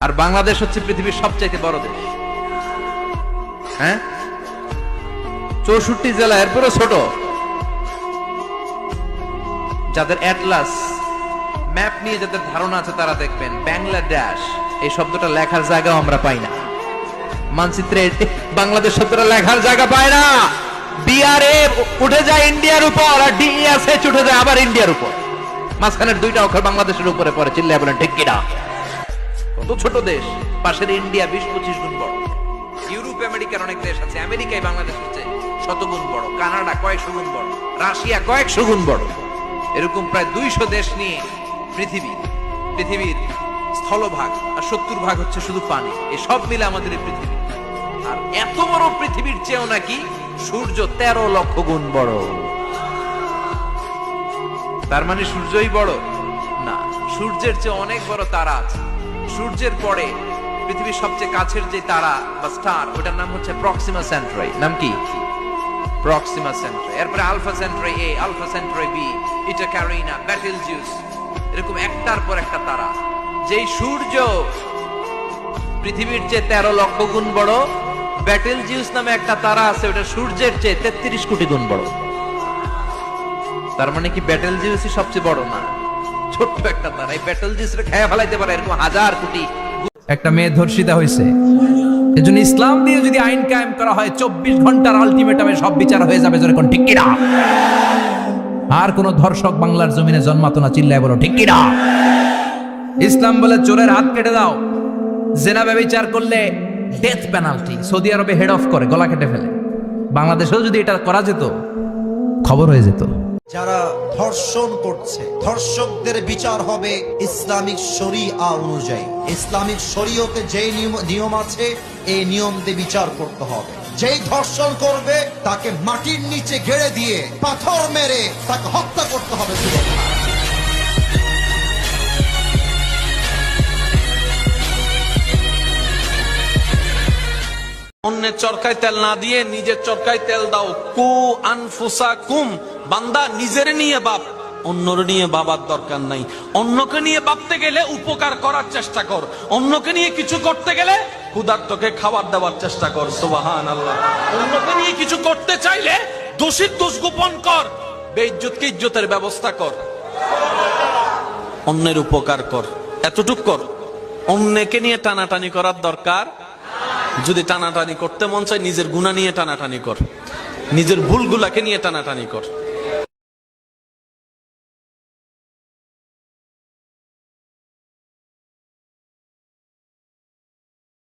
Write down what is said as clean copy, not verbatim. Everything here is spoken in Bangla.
আর বাংলাদেশ হচ্ছে পৃথিবীর সবচাইতে বড় দেশ। হ্যাঁ, 64 জেলা, এরপরে ছোট। যাদের অ্যাটলাস ম্যাপ নিয়ে যাদের ধারণা আছে তারা দেখবেন বাংলাদেশ এই শব্দটা লেখার জায়গাও আমরা পাই না। মানচিত্রে বাংলাদেশ শব্দটা লেখার জায়গা পায় না। বিআরএ উঠে যায় ইন্ডিয়ার উপর, আর ডিএসএইচ উঠে যায় আবার ইন্ডিয়ার উপর। মাঝখানের দুইটা অক্ষর বাংলাদেশের উপরে পড়ে। চিল্লায় বলেন ঠিক কিনা? কত ছোট দেশ, পাশের ইন্ডিয়া 20-25 গুণ বড়। ইউরোপ আমেরিকার অনেক দেশ আছে, আমেরিকায় বাংলাদেশ হচ্ছে শতগুণ বড়, কানাডা কয়েকশো গুণ বড়, রাশিয়া কয়েকশো গুণ বড়। এরকম প্রায় 200 দেশ নিয়ে পৃথিবীর স্থলভাগ, আর 70% হচ্ছে শুধু পানি। এই সব মিলে আমাদের এই পৃথিবী। আর এত বড় পৃথিবীর চেয়েও নাকি সূর্য 13 লক্ষ গুণ বড়। তার মানে সূর্যই বড় না, সূর্যের চেয়ে অনেক বড় তারা আছে। সূর্যের পরে পৃথিবীর সবচেয়ে কাছের যে তারা বা স্টার, ওটার নাম হচ্ছে প্রক্সিমা সেন্ট্রাই। নাম কি? প্রক্সিমা সেন্ট্রাই। এরপরে আলফা সেন্ট্রাই এ, আলফা সেন্ট্রাই বি, ইটা ক্যারিনা, ব্যাটেলজিউস, এরকম একটার পর একটা তারা। যেই সূর্য পৃথিবীর চেয়ে 13 লক্ষ গুণ বড়, ব্যাটেলজিউস নামে একটা তারা আছে, ওটা সূর্যের চেয়ে 33 কোটি গুণ বড়। তার মানে কি ব্যাটেলজিউসই সবচেয়ে বড় না? ছোট্ট একটা তারা। এই ব্যাটেলজিউসরে খেয়ে ফেলাইতে পারে এরকম হাজার কোটি। একটা মেয়ে ধর্ষিতা হয়েছে, এজন্য ইসলাম দিয়ে যদি আইন কায়েম করা হয় 24 ঘন্টার আলটিমেটামে সব বিচার হয়ে যাবে। যেরকম ঠিক কিনা? আর কোন ধর্ষক বাংলার জমিনে জন্মাতো না। চিল্লায় বলো ঠিক কিনা? ইসলাম বলে চোরের হাত কেটে দাও, জেনা ব্যভিচার করলে ডেথ পেনাল্টি। সৌদি আরবে হেড অফ করে, গলা কেটে ফেলে। বাংলাদেশেও যদি এটা করা যেত, খবর হয়ে যেত। যারা ধর্ষণ করছে, ধর্ষকদের বিচার হবে ইসলামিক শরিয়া অনুযায়ী। ইসলামিক শরীয়তে যে নিয়ম আছে, এই নিয়ম দিয়ে বিচার করতে হবে। যেই ধর্ষণ করবে তাকে মাটির নিচে গেড়ে দিয়ে পাথর মেরে তাকে হত্যা করতে হবে। অন্যের চরকায় তেল না দিয়ে নিজের চরকায় তেল দাও। কু আনফুসাকুম, বান্দা নিজের নিয়ে বাপ, অন্যর নিয়ে বাবার দরকার নাই। অন্যকে নিয়ে ভাবতে গেলে উপকার করার চেষ্টা কর, অন্যকে নিয়ে কিছু করতে গেলে ক্ষুধার্তকে খাবার দেওয়ার চেষ্টা কর। সুবহানাল্লাহ। অন্যকে নিয়ে কিছু করতে চাইলে দোষীর দোষ গোপন কর, বেইজ্জতকে ইজ্জতের ব্যবস্থা কর, অন্যের উপকার কর, এতটুক কর। অন্যকে নিয়ে টানাটানি করার দরকার। যদি টানাটানি করতে মন চায়, নিজের গুনাহ নিয়ে টানাটানি কর, নিজের ভুলগুলাকে নিয়ে টানাটানি কর।